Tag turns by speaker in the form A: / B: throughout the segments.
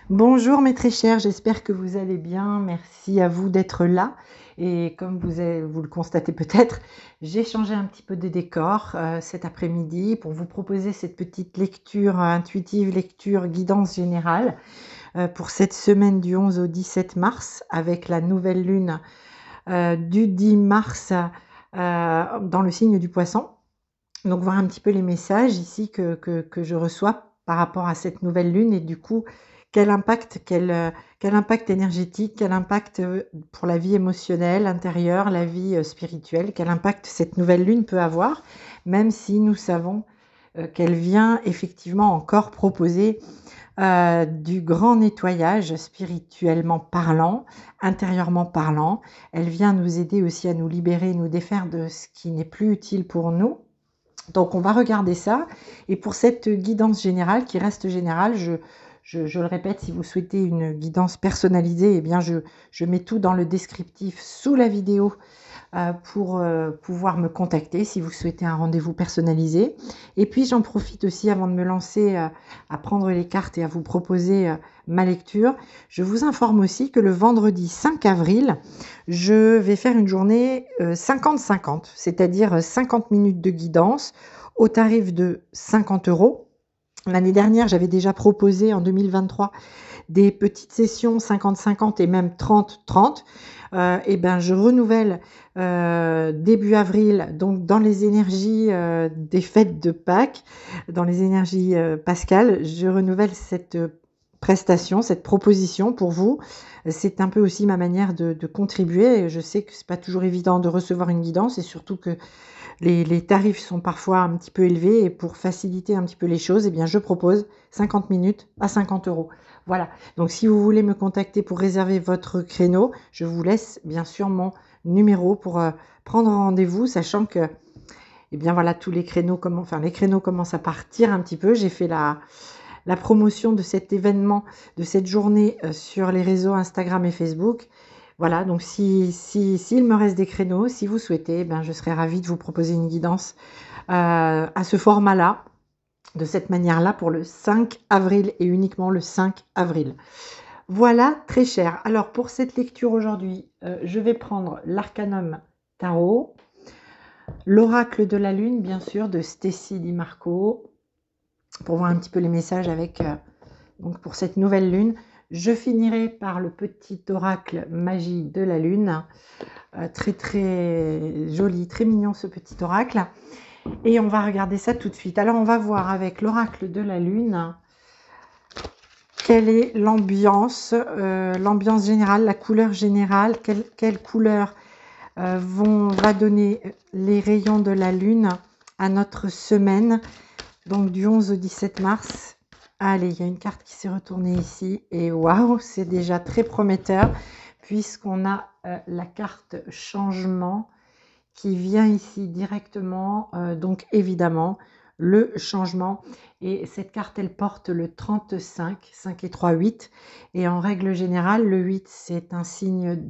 A: Bonjour mes très chers, j'espère que vous allez bien. Merci à vous d'être là. Et comme vous le constatez peut-être, j'ai changé un petit peu de décor cet après-midi pour vous proposer cette petite lecture intuitive, lecture guidance générale pour cette semaine du 11 au 17 mars avec la nouvelle lune du 10 mars dans le signe du Poisson. Donc voir un petit peu les messages ici que je reçois par rapport à cette nouvelle lune et du coup quel impact énergétique, quel impact pour la vie émotionnelle intérieure, la vie spirituelle, quel impact cette nouvelle lune peut avoir, même si nous savons qu'elle vient effectivement encore proposer du grand nettoyage spirituellement parlant, intérieurement parlant. Elle vient nous aider aussi à nous libérer, nous défaire de ce qui n'est plus utile pour nous. Donc on va regarder ça. Et pour cette guidance générale, qui reste générale, je le répète, si vous souhaitez une guidance personnalisée, eh bien je mets tout dans le descriptif sous la vidéo pour pouvoir me contacter si vous souhaitez un rendez-vous personnalisé. Et puis j'en profite aussi avant de me lancer à prendre les cartes et à vous proposer ma lecture. Je vous informe aussi que le vendredi 5 avril, je vais faire une journée 50-50, c'est-à-dire 50 minutes de guidance au tarif de 50 €. L'année dernière, j'avais déjà proposé en 2023 des petites sessions 50-50 et même 30-30. Et ben je renouvelle début avril, donc dans les énergies des fêtes de Pâques, dans les énergies pascales, je renouvelle cette prestation, cette proposition pour vous. C'est un peu aussi ma manière de contribuer. Je sais que c'est pas toujours évident de recevoir une guidance et surtout que les tarifs sont parfois un petit peu élevés et pour faciliter un petit peu les choses, eh bien, je propose 50 minutes à 50 €. Voilà. Donc, si vous voulez me contacter pour réserver votre créneau, je vous laisse bien sûr mon numéro pour prendre rendez-vous, sachant que, eh bien, voilà, tous les créneaux, les créneaux commencent à partir un petit peu. J'ai fait la promotion de cet événement, de cette journée sur les réseaux Instagram et Facebook. Voilà, donc s'il me reste des créneaux, si vous souhaitez, ben, je serais ravie de vous proposer une guidance à ce format-là, de cette manière-là, pour le 5 avril et uniquement le 5 avril. Voilà, très cher. Alors, pour cette lecture aujourd'hui, je vais prendre l'Arcanum Tarot, l'Oracle de la Lune, bien sûr, de Stécie Di Marco, pour voir un petit peu les messages avec, donc pour cette nouvelle lune. Je finirai par le petit oracle magie de la lune, très très joli, très mignon ce petit oracle. Et on va regarder ça tout de suite. Alors on va voir avec l'oracle de la lune quelle est l'ambiance, l'ambiance générale, la couleur générale, quelle couleur va donner les rayons de la lune à notre semaine, donc du 11 au 17 mars. Allez, il y a une carte qui s'est retournée ici et waouh, c'est déjà très prometteur puisqu'on a la carte changement qui vient ici directement, donc évidemment le changement. Et cette carte, elle porte le 35, 5 et 3, 8. Et en règle générale, le 8, c'est un signe,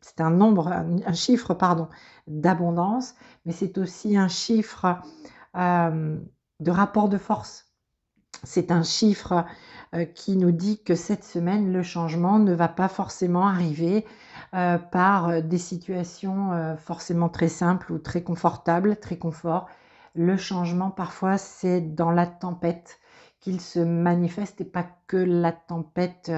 A: c'est un nombre, un chiffre, pardon, d'abondance, mais c'est aussi un chiffre de rapport de force. C'est un chiffre qui nous dit que cette semaine, le changement ne va pas forcément arriver par des situations forcément très simples ou très confortables, très confort. Le changement, parfois, c'est dans la tempête qu'il se manifeste et pas que la tempête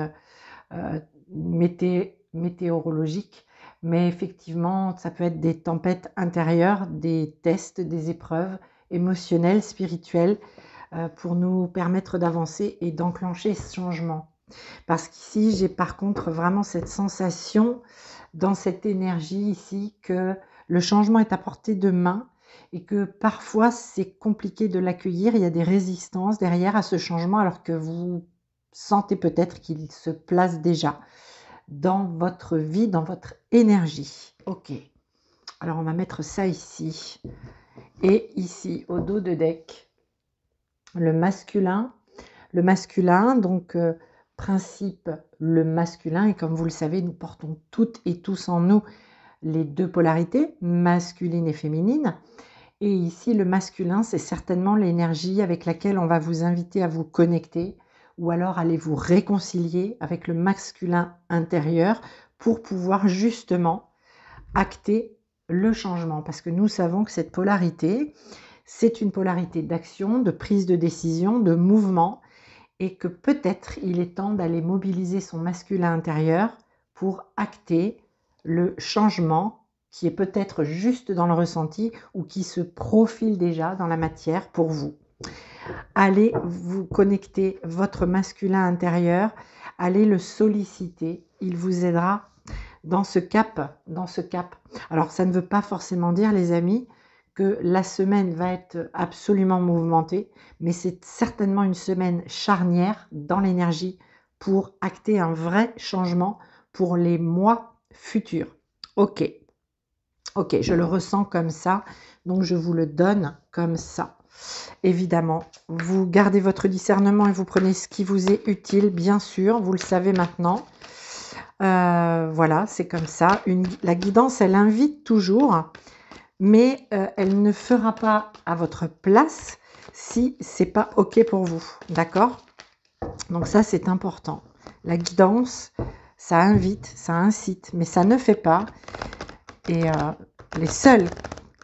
A: météorologique, mais effectivement, ça peut être des tempêtes intérieures, des tests, des épreuves émotionnelles, spirituelles, pour nous permettre d'avancer et d'enclencher ce changement. Parce qu'ici, j'ai par contre vraiment cette sensation dans cette énergie ici que le changement est à portée de main et que parfois c'est compliqué de l'accueillir. Il y a des résistances derrière à ce changement alors que vous sentez peut-être qu'il se place déjà dans votre vie, dans votre énergie. Ok, alors on va mettre ça ici et ici au dos de deck le masculin, donc principe le masculin, et comme vous le savez, nous portons toutes et tous en nous les deux polarités, masculine et féminine. Et ici, le masculin, c'est certainement l'énergie avec laquelle on va vous inviter à vous connecter ou alors allez vous réconcilier avec le masculin intérieur pour pouvoir justement acter le changement. Parce que nous savons que cette polarité, c'est une polarité d'action, de prise de décision, de mouvement, et que peut-être il est temps d'aller mobiliser son masculin intérieur pour acter le changement qui est peut-être juste dans le ressenti ou qui se profile déjà dans la matière pour vous. Allez vous connecter votre masculin intérieur, allez le solliciter, il vous aidera dans ce cap, Alors ça ne veut pas forcément dire, les amis, que la semaine va être absolument mouvementée, mais c'est certainement une semaine charnière dans l'énergie pour acter un vrai changement pour les mois futurs. Ok, je le ressens comme ça, donc je vous le donne comme ça. Évidemment, vous gardez votre discernement et vous prenez ce qui vous est utile, bien sûr, vous le savez maintenant. Voilà, c'est comme ça. La guidance, elle invite toujours, mais elle ne fera pas à votre place si c'est pas OK pour vous. D'accord? Donc ça, c'est important. La guidance, ça invite, ça incite, mais ça ne fait pas. Et les seuls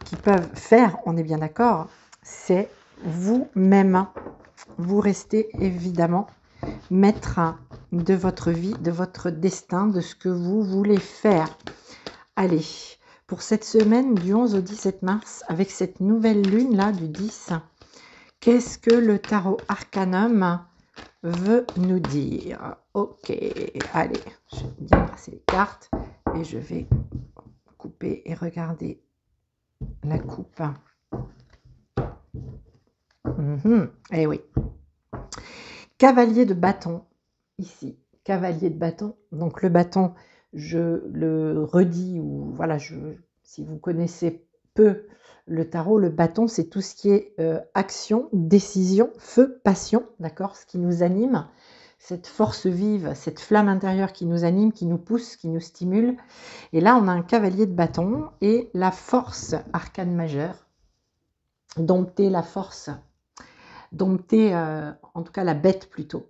A: qui peuvent faire, on est bien d'accord, c'est vous-même. Vous restez évidemment maître de votre vie, de votre destin, de ce que vous voulez faire. Allez, pour cette semaine du 11 au 17 mars, avec cette nouvelle lune là du 10, qu'est-ce que le tarot Arcanum veut nous dire? Ok, allez, je vais bien passer les cartes et je vais couper et regarder la coupe. Eh oui. Cavalier de bâton, ici, cavalier de bâton. Donc le bâton, je le redis, ou voilà, si vous connaissez peu le tarot, le bâton, c'est tout ce qui est action, décision, feu, passion, d'accord, ce qui nous anime, cette force vive, cette flamme intérieure qui nous anime, qui nous pousse, qui nous stimule. Et là, on a un cavalier de bâton et la force arcane majeure, dompter la force, dompter, en tout cas la bête plutôt,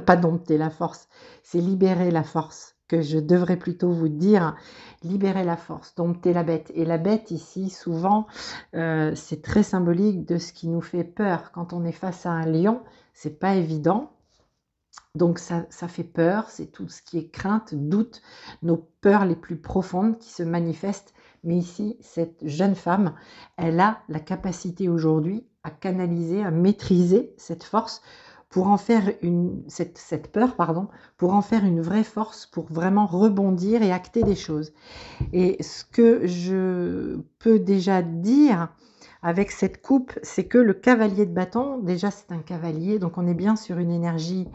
A: pas dompter la force, c'est libérer la force, que je devrais plutôt vous dire, libérer la force, dompter la bête. Et la bête ici, souvent, c'est très symbolique de ce qui nous fait peur. Quand on est face à un lion, c'est pas évident. Donc ça fait peur, c'est tout ce qui est crainte, doute, nos peurs les plus profondes qui se manifestent. Mais ici, cette jeune femme, elle a la capacité aujourd'hui à canaliser, à maîtriser cette force pour en faire cette peur, pour en faire une vraie force, pour vraiment rebondir et acter des choses. Et ce que je peux déjà dire avec cette coupe, c'est que le cavalier de bâton, déjà c'est un cavalier, donc on est bien sur une énergie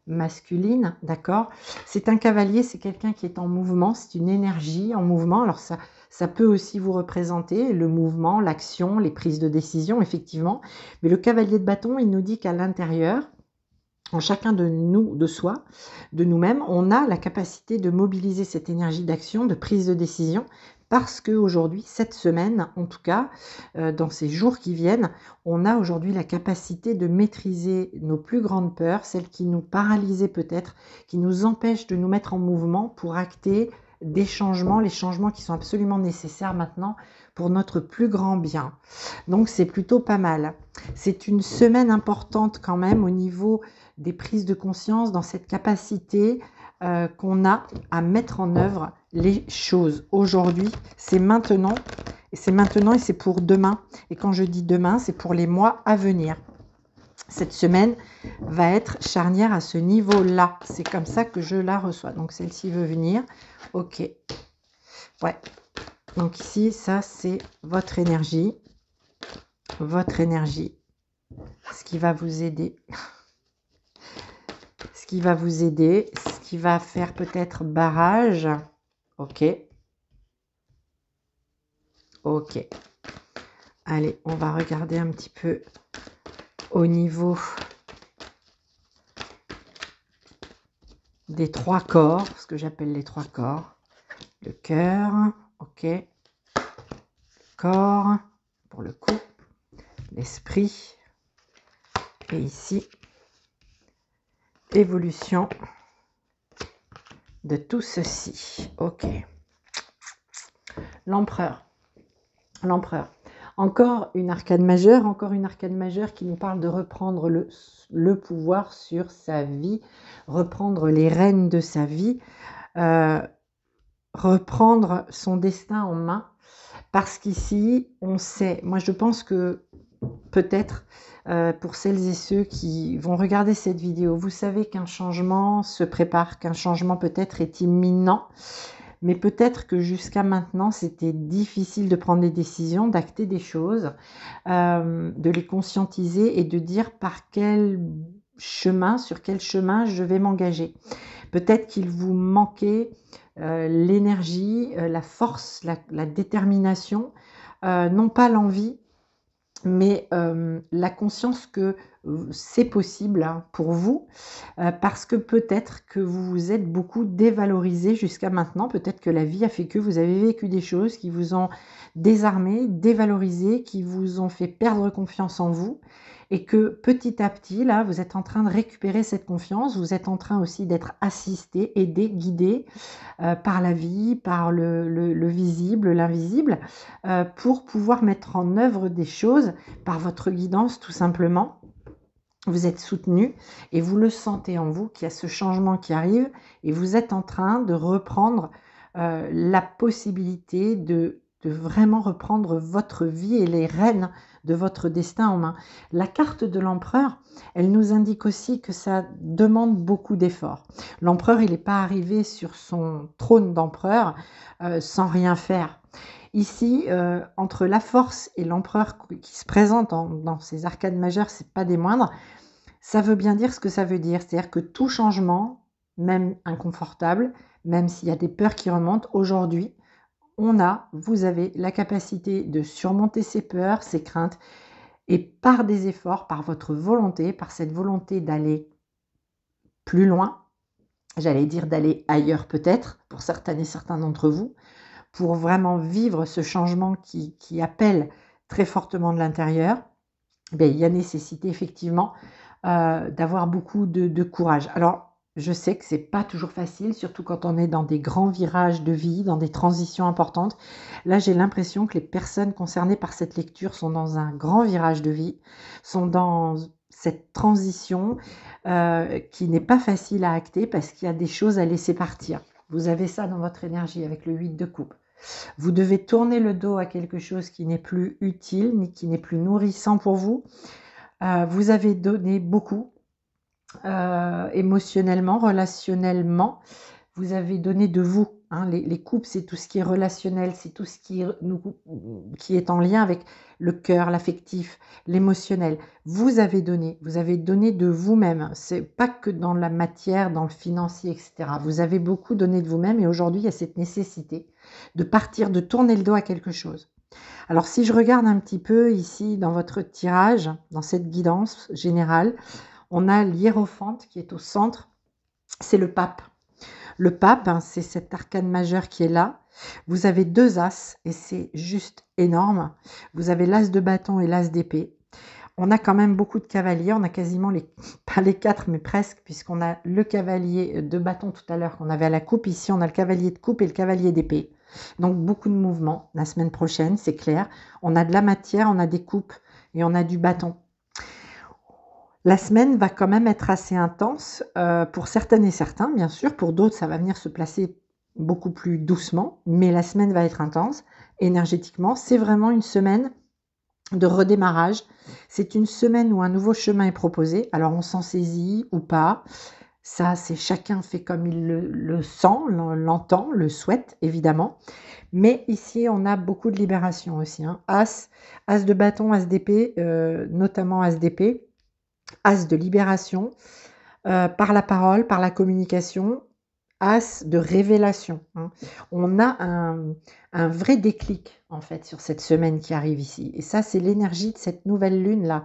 A: masculine, d'accord? C'est un cavalier, c'est quelqu'un qui est en mouvement, c'est une énergie en mouvement. Alors ça peut aussi vous représenter le mouvement, l'action, les prises de décision, effectivement. Mais le cavalier de bâton, il nous dit qu'à l'intérieur, en chacun de nous, de soi, de nous-mêmes, on a la capacité de mobiliser cette énergie d'action, de prise de décision, parce qu'aujourd'hui, cette semaine, en tout cas, dans ces jours qui viennent, on a aujourd'hui la capacité de maîtriser nos plus grandes peurs, celles qui nous paralysaient peut-être, qui nous empêchent de nous mettre en mouvement pour acter des changements, les changements qui sont absolument nécessaires maintenant pour notre plus grand bien. Donc c'est plutôt pas mal. C'est une semaine importante quand même au niveau des prises de conscience, dans cette capacité qu'on a à mettre en œuvre les choses. Aujourd'hui, c'est maintenant, et c'est pour demain. Et quand je dis demain, c'est pour les mois à venir. Cette semaine va être charnière à ce niveau-là. C'est comme ça que je la reçois. Donc celle-ci veut venir. Ok. Ouais. Donc ici, ça c'est votre énergie. Votre énergie. Ce qui va vous aider. Ce qui va vous aider. Ce qui va faire peut-être barrage. Ok. Ok. Allez, on va regarder un petit peu au niveau des trois corps, ce que j'appelle les trois corps. Le cœur, ok. Le corps, pour le coup. L'esprit. Et ici, évolution de tout ceci. Ok. L'empereur. L'empereur. Encore une arcane majeure qui nous parle de reprendre le pouvoir sur sa vie, reprendre les rênes de sa vie, reprendre son destin en main. Parce qu'ici, on sait, moi je pense que peut-être pour celles et ceux qui vont regarder cette vidéo, vous savez qu'un changement se prépare, qu'un changement peut-être est imminent, mais peut-être que jusqu'à maintenant, c'était difficile de prendre des décisions, d'acter des choses, de les conscientiser et de dire par quel chemin, sur quel chemin je vais m'engager. Peut-être qu'il vous manquait l'énergie, la force, la détermination, non pas l'envie, mais la conscience que c'est possible hein, pour vous, parce que peut-être que vous vous êtes beaucoup dévalorisé jusqu'à maintenant, peut-être que la vie a fait que vous avez vécu des choses qui vous ont désarmé, dévalorisé, qui vous ont fait perdre confiance en vous, et que petit à petit, là, vous êtes en train de récupérer cette confiance, vous êtes en train aussi d'être assisté, aidé, guidé par la vie, par le visible, l'invisible, pour pouvoir mettre en œuvre des choses par votre guidance tout simplement. Vous êtes soutenu et vous le sentez en vous qu'il y a ce changement qui arrive et vous êtes en train de reprendre la possibilité de vraiment reprendre votre vie et les rênes de votre destin en main. La carte de l'empereur, elle nous indique aussi que ça demande beaucoup d'efforts. L'empereur, il n'est pas arrivé sur son trône d'empereur sans rien faire. Ici, entre la force et l'empereur qui se présente dans ces arcades majeures, c'est pas des moindres, ça veut bien dire ce que ça veut dire. C'est-à-dire que tout changement, même inconfortable, même s'il y a des peurs qui remontent, aujourd'hui, vous avez la capacité de surmonter ces peurs, ces craintes, et par des efforts, par votre volonté, par cette volonté d'aller plus loin, j'allais dire d'aller ailleurs peut-être, pour certaines et certains d'entre vous, pour vraiment vivre ce changement qui appelle très fortement de l'intérieur, il y a nécessité effectivement d'avoir beaucoup de courage. Alors, je sais que c'est pas toujours facile, surtout quand on est dans des grands virages de vie, dans des transitions importantes. Là, j'ai l'impression que les personnes concernées par cette lecture sont dans un grand virage de vie, sont dans cette transition qui n'est pas facile à acter parce qu'il y a des choses à laisser partir. Vous avez ça dans votre énergie avec le 8 de coupe. Vous devez tourner le dos à quelque chose qui n'est plus utile, ni qui n'est plus nourrissant pour vous. Vous avez donné beaucoup, émotionnellement, relationnellement. Vous avez donné de vous. Hein. Les couples, c'est tout ce qui est relationnel, c'est tout ce qui est en lien avec le cœur, l'affectif, l'émotionnel. Vous avez donné de vous-même. C'est pas que dans la matière, dans le financier, etc. Vous avez beaucoup donné de vous-même et aujourd'hui, il y a cette nécessité de partir, de tourner le dos à quelque chose. Alors, si je regarde un petit peu ici dans votre tirage, dans cette guidance générale, on a l'hiérophante qui est au centre, c'est le pape. Le pape, hein, c'est cet arcane majeur qui est là. Vous avez 2 as et c'est juste énorme. Vous avez l'as de bâton et l'as d'épée. On a quand même beaucoup de cavaliers, on a quasiment pas les 4 mais presque, puisqu'on a le cavalier de bâton tout à l'heure qu'on avait à la coupe. Ici, on a le cavalier de coupe et le cavalier d'épée. Donc beaucoup de mouvements la semaine prochaine, c'est clair. On a de la matière, on a des coupes et on a du bâton. La semaine va quand même être assez intense pour certaines et certains, bien sûr. Pour d'autres, ça va venir se placer beaucoup plus doucement, mais la semaine va être intense énergétiquement. C'est vraiment une semaine de redémarrage. C'est une semaine où un nouveau chemin est proposé. Alors, on s'en saisit ou pas. Ça, c'est chacun fait comme il le sent, l'entend, le souhaite, évidemment. Mais ici, on a beaucoup de libération aussi. Hein. As de bâton, as d'épée, notamment as d'épée. As de libération par la parole, par la communication, as de révélation. Hein. On a un vrai déclic en fait sur cette semaine qui arrive ici. Et ça, c'est l'énergie de cette nouvelle lune là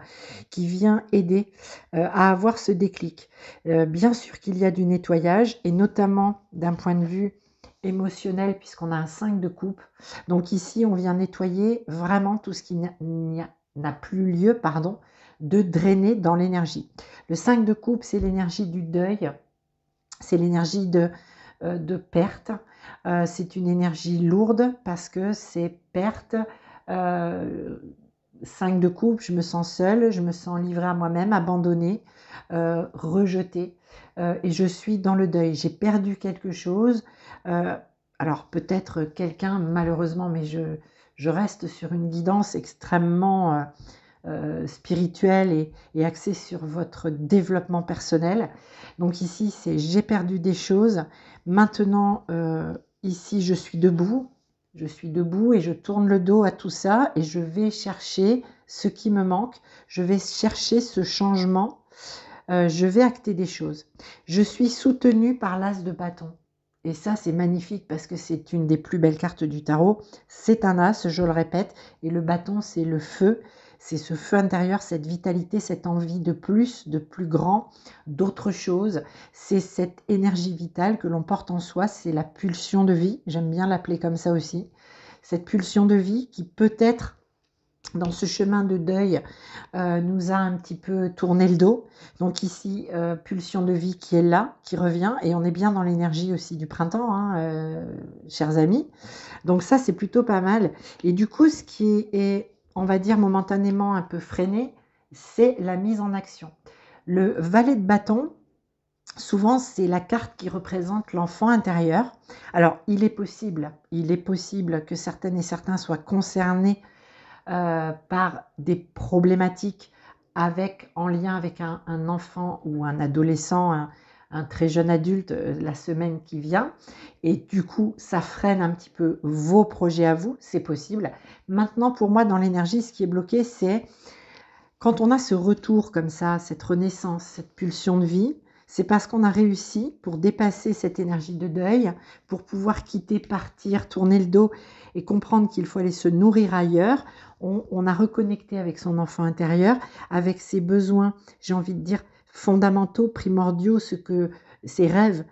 A: qui vient aider à avoir ce déclic. Bien sûr qu'il y a du nettoyage et notamment d'un point de vue émotionnel puisqu'on a un 5 de coupe. Donc ici, on vient nettoyer vraiment tout ce qui n'a plus lieu, de drainer dans l'énergie. Le 5 de coupe, c'est l'énergie du deuil, c'est l'énergie de perte. C'est une énergie lourde parce que c'est perte. 5 de coupe, je me sens seule, je me sens livrée à moi-même, abandonnée, rejetée, et je suis dans le deuil. J'ai perdu quelque chose. Alors peut-être quelqu'un, malheureusement, mais je reste sur une guidance extrêmement spirituelle et axée sur votre développement personnel. Donc ici, c'est j'ai perdu des choses. Maintenant, ici, je suis debout. Je suis debout et je tourne le dos à tout ça et je vais chercher ce qui me manque. Je vais chercher ce changement. Je vais acter des choses. Je suis soutenue par l'as de bâton. Et ça, c'est magnifique parce que c'est une des plus belles cartes du tarot. C'est un as, je le répète, et le bâton, c'est le feu. C'est ce feu intérieur, cette vitalité, cette envie de plus grand, d'autre chose. C'est cette énergie vitale que l'on porte en soi, c'est la pulsion de vie. J'aime bien l'appeler comme ça aussi. Cette pulsion de vie qui peut-être, dans ce chemin de deuil, nous a un petit peu tourné le dos. Donc ici, pulsion de vie qui est là, qui revient, et on est bien dans l'énergie aussi du printemps, hein, chers amis. Donc ça, c'est plutôt pas mal. Et du coup, ce qui est, on va dire, momentanément un peu freiné, c'est la mise en action. Le valet de bâton, souvent, c'est la carte qui représente l'enfant intérieur. Alors, il est possible que certaines et certains soient concernés par des problématiques en lien avec un enfant ou un adolescent, un très jeune adulte la semaine qui vient, et du coup ça freine un petit peu vos projets à vous, c'est possible. Maintenant, pour moi, dans l'énergie, ce qui est bloqué, c'est quand on a ce retour comme ça, cette renaissance, cette pulsion de vie, c'est parce qu'on a réussi pour dépasser cette énergie de deuil, pour pouvoir quitter, partir, tourner le dos et comprendre qu'il faut aller se nourrir ailleurs. On a reconnecté avec son enfant intérieur, avec ses besoins, j'ai envie de dire, fondamentaux, primordiaux, ses rêves,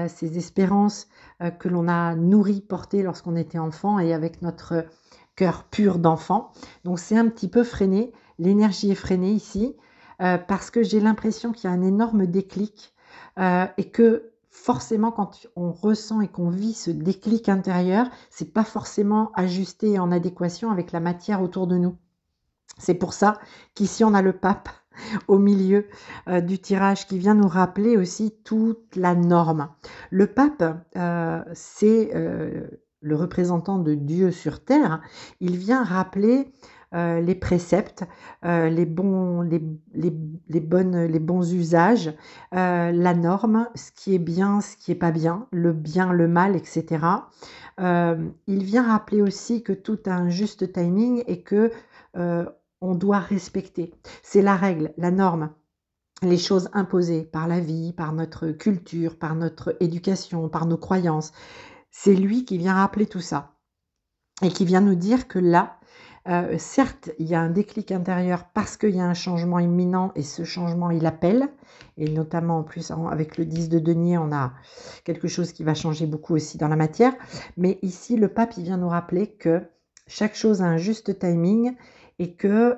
A: ses espérances que l'on a nourris, portés lorsqu'on était enfant et avec notre cœur pur d'enfant. Donc c'est un petit peu freiné, l'énergie est freinée ici, parce que j'ai l'impression qu'il y a un énorme déclic et que forcément quand on ressent et qu'on vit ce déclic intérieur, c'est pas forcément ajusté et en adéquation avec la matière autour de nous. C'est pour ça qu'ici on a le pape au milieu du tirage qui vient nous rappeler aussi toute la norme. Le pape, c'est le représentant de Dieu sur terre. Il vient rappeler les préceptes, les bons usages, la norme, ce qui est bien, ce qui est pas bien, le mal, etc. Il vient rappeler aussi que tout a un juste timing et que on doit respecter. C'est la règle, la norme, les choses imposées par la vie, par notre culture, par notre éducation, par nos croyances. C'est lui qui vient rappeler tout ça et qui vient nous dire que là, certes, il y a un déclic intérieur parce qu'il y a un changement imminent et ce changement, il appelle. Et notamment, en plus, avec le 10 de denier, on a quelque chose qui va changer beaucoup aussi dans la matière. Mais ici, le pape, il vient nous rappeler que chaque chose a un juste timing et que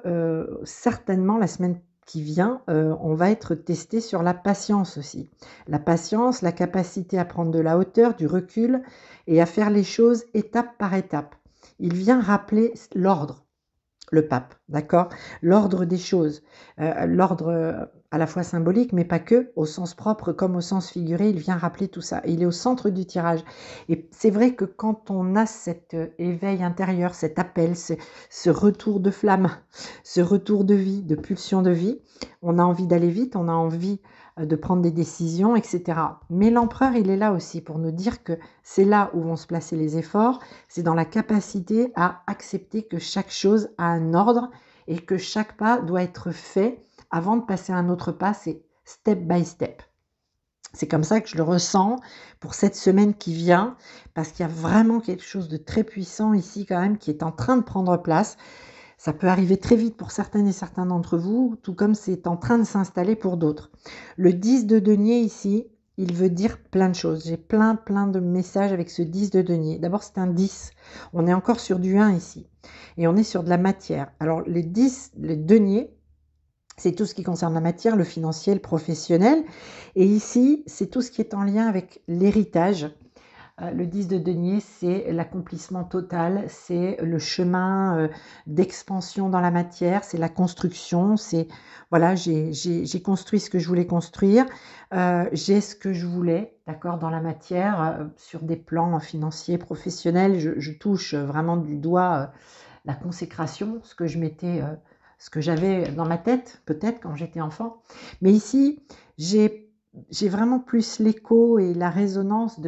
A: certainement, la semaine qui vient, on va être testé sur la patience aussi. La patience, la capacité à prendre de la hauteur, du recul et à faire les choses étape par étape. Il vient rappeler l'ordre, le pape, d'accord? L'ordre des choses, l'ordre à la fois symbolique, mais pas que, au sens propre comme au sens figuré, il vient rappeler tout ça. Il est au centre du tirage. Et c'est vrai que quand on a cet éveil intérieur, cet appel, ce retour de flamme, ce retour de vie, de pulsion de vie, on a envie d'aller vite, on a envie de prendre des décisions, etc. Mais l'empereur, il est là aussi pour nous dire que c'est là où vont se placer les efforts, c'est dans la capacité à accepter que chaque chose a un ordre et que chaque pas doit être fait avant de passer à un autre pas, c'est step by step. C'est comme ça que je le ressens pour cette semaine qui vient, parce qu'il y a vraiment quelque chose de très puissant ici quand même qui est en train de prendre place. Ça peut arriver très vite pour certaines et certains d'entre vous, tout comme c'est en train de s'installer pour d'autres. Le 10 de denier ici, il veut dire plein de choses. J'ai plein de messages avec ce 10 de denier. D'abord, c'est un 10. On est encore sur du 1 ici. Et on est sur de la matière. Alors, les deniers, C'est tout ce qui concerne la matière, le financier, le professionnel. Et ici, c'est tout ce qui est en lien avec l'héritage. Le 10 de denier, c'est l'accomplissement total, c'est le chemin d'expansion dans la matière, c'est la construction, c'est voilà, j'ai construit ce que je voulais construire, j'ai ce que je voulais, d'accord, dans la matière, sur des plans financiers, professionnels, je touche vraiment du doigt la consécration, ce que je m'étais, ce que j'avais dans ma tête, peut-être quand j'étais enfant. Mais ici, j'ai vraiment plus l'écho et la résonance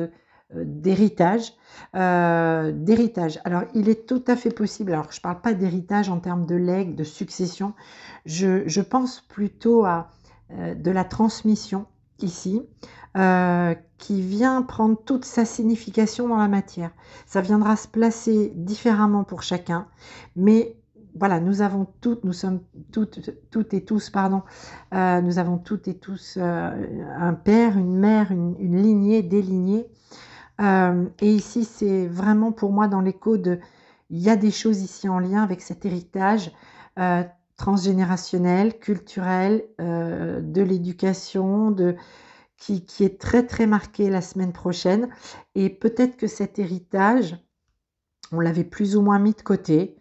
A: d'héritage. D'héritage. Alors, il est tout à fait possible, alors je ne parle pas d'héritage en termes de legs, de succession, je pense plutôt à de la transmission ici, qui vient prendre toute sa signification dans la matière. Ça viendra se placer différemment pour chacun, mais voilà, nous avons toutes, nous sommes toutes et tous, pardon, nous avons toutes et tous un père, une mère, une lignée, des lignées. Et ici, c'est vraiment pour moi dans l'écho de, il y a des choses ici en lien avec cet héritage transgénérationnel, culturel, de l'éducation, qui est très très marqué la semaine prochaine. Et peut-être que cet héritage, on l'avait plus ou moins mis de côté,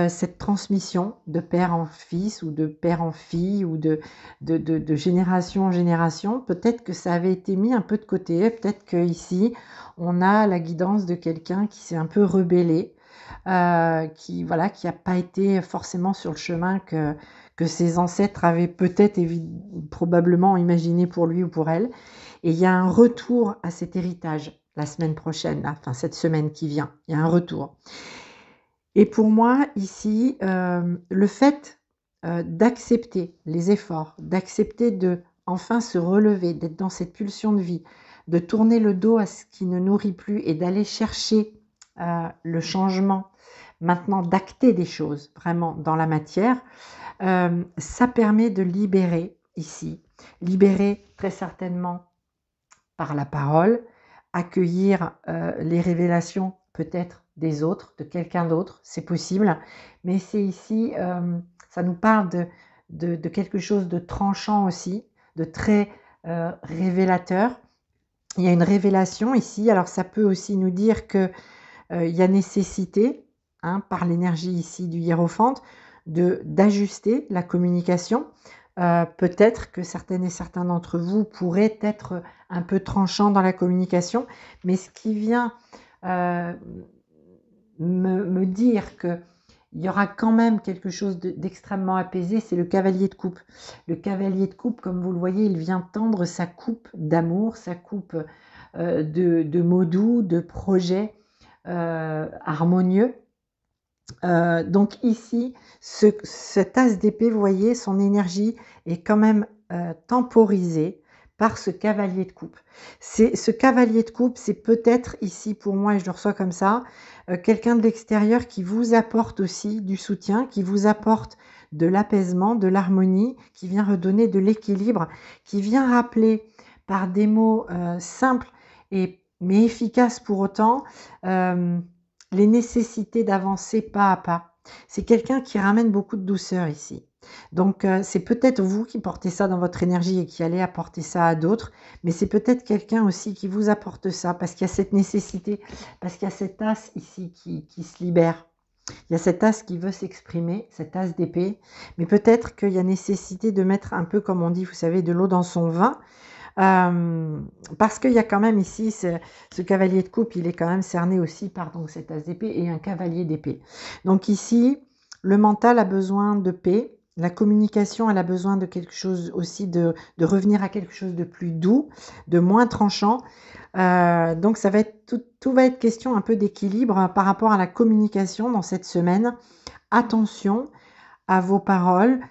A: cette transmission de père en fils ou de père en fille ou de génération en génération, peut-être que ça avait été mis un peu de côté, peut-être qu'ici, on a la guidance de quelqu'un qui s'est un peu rebellé, qui voilà, qui n'a pas été forcément sur le chemin que ses ancêtres avaient peut-être probablement imaginé pour lui ou pour elle. Et il y a un retour à cet héritage la semaine prochaine, enfin cette semaine qui vient, il y a un retour. Et pour moi, ici, le fait d'accepter les efforts, d'accepter de enfin se relever, d'être dans cette pulsion de vie, de tourner le dos à ce qui ne nourrit plus et d'aller chercher le changement, maintenant d'acter des choses vraiment dans la matière, ça permet de libérer ici, libérer très certainement par la parole, accueillir les révélations peut-être des autres, de quelqu'un d'autre, c'est possible, mais c'est ici, ça nous parle de quelque chose de tranchant aussi, de très révélateur. Il y a une révélation ici, alors ça peut aussi nous dire que il y a nécessité, hein, par l'énergie ici du hiérophante, d'ajuster la communication. Peut-être que certaines et certains d'entre vous pourraient être un peu tranchants dans la communication, mais ce qui vient me dire qu'il y aura quand même quelque chose d'extrêmement apaisé, c'est le cavalier de coupe. Le cavalier de coupe, comme vous le voyez, il vient tendre sa coupe d'amour, sa coupe de mots doux, de projets harmonieux. Donc ici, cet as d'épée, vous voyez, son énergie est quand même temporisée par ce cavalier de coupe. Ce cavalier de coupe, c'est peut-être ici pour moi, et je le reçois comme ça, quelqu'un de l'extérieur qui vous apporte aussi du soutien, qui vous apporte de l'apaisement, de l'harmonie, qui vient redonner de l'équilibre, qui vient rappeler par des mots simples mais efficaces pour autant, les nécessités d'avancer pas à pas. C'est quelqu'un qui ramène beaucoup de douceur ici. Donc c'est peut-être vous qui portez ça dans votre énergie et qui allez apporter ça à d'autres, mais c'est peut-être quelqu'un aussi qui vous apporte ça parce qu'il y a cette nécessité, parce qu'il y a cet as ici qui se libère. Il y a cet as qui veut s'exprimer, cet as d'épée, mais peut-être qu'il y a nécessité de mettre un peu, comme on dit, vous savez, de l'eau dans son vin, parce qu'il y a quand même ici ce cavalier de coupe, il est quand même cerné aussi par donc cet as d'épée et un cavalier d'épée. Donc ici, le mental a besoin de paix, la communication elle a besoin de quelque chose aussi, de revenir à quelque chose de plus doux, de moins tranchant. Donc ça va être tout va être question un peu d'équilibre par rapport à la communication dans cette semaine. Attention à vos paroles.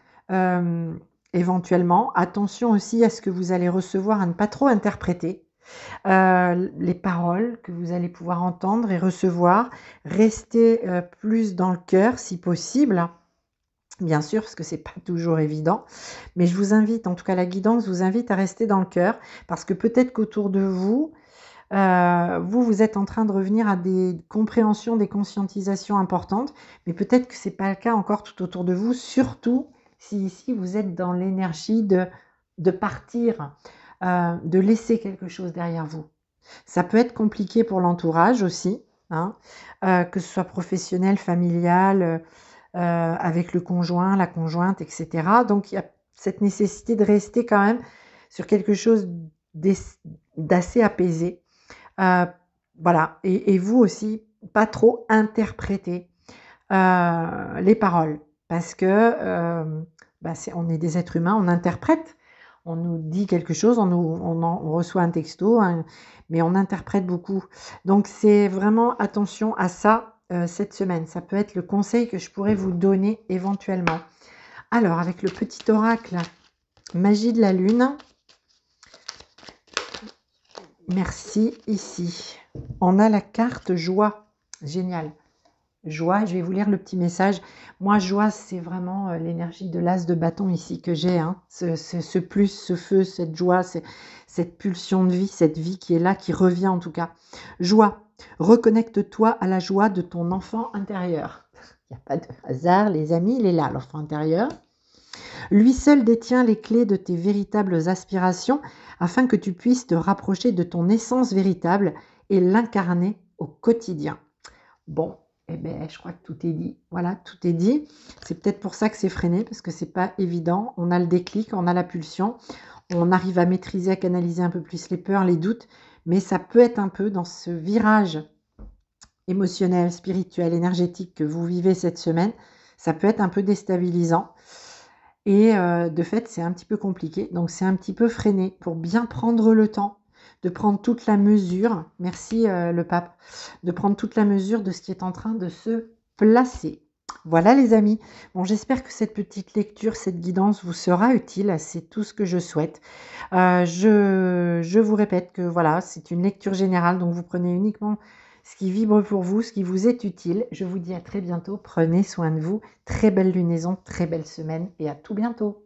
A: Éventuellement, attention aussi à ce que vous allez recevoir, à ne pas trop interpréter les paroles que vous allez pouvoir entendre et recevoir. Restez plus dans le cœur si possible, bien sûr, parce que c'est pas toujours évident, mais je vous invite, en tout cas la guidance vous invite à rester dans le cœur, parce que peut-être qu'autour de vous, vous êtes en train de revenir à des compréhensions, des conscientisations importantes, mais peut-être que c'est pas le cas encore tout autour de vous, surtout si ici vous êtes dans l'énergie de partir, de laisser quelque chose derrière vous. Ça peut être compliqué pour l'entourage aussi, hein, que ce soit professionnel, familial, avec le conjoint, la conjointe, et cetera. Donc il y a cette nécessité de rester quand même sur quelque chose d'assez apaisé. Voilà, et vous aussi, pas trop interpréter les paroles, parce que on est des êtres humains, on interprète, on nous dit quelque chose, on reçoit un texto, mais on interprète beaucoup. Donc c'est vraiment attention à ça cette semaine. Ça peut être le conseil que je pourrais vous donner éventuellement. Alors, avec le petit oracle Magie de la Lune, merci, ici. On a la carte Joie. Génial. Joie, je vais vous lire le petit message. Moi, joie, c'est vraiment l'énergie de l'as de bâton ici que j'ai. Hein. Ce plus, ce feu, cette joie, cette pulsion de vie, cette vie qui est là, qui revient en tout cas. Joie, reconnecte-toi à la joie de ton enfant intérieur. Il n'y a pas de hasard, les amis, il est là, l'enfant intérieur. Lui seul détient les clés de tes véritables aspirations afin que tu puisses te rapprocher de ton essence véritable et l'incarner au quotidien. Bon, eh bien, je crois que tout est dit. Voilà, tout est dit. C'est peut-être pour ça que c'est freiné, parce que c'est pas évident. On a le déclic, on a la pulsion, on arrive à maîtriser, à canaliser un peu plus les peurs, les doutes, mais ça peut être un peu dans ce virage émotionnel, spirituel, énergétique que vous vivez cette semaine, ça peut être un peu déstabilisant. Et de fait, c'est un petit peu compliqué. Donc, c'est un petit peu freiné pour bien prendre le temps de prendre toute la mesure, merci le pape, de prendre toute la mesure de ce qui est en train de se placer. Voilà les amis, bon j'espère que cette petite lecture, cette guidance vous sera utile, c'est tout ce que je souhaite. Je vous répète que voilà, c'est une lecture générale, donc vous prenez uniquement ce qui vibre pour vous, ce qui vous est utile. Je vous dis à très bientôt, prenez soin de vous, très belle lunaison, très belle semaine et à tout bientôt.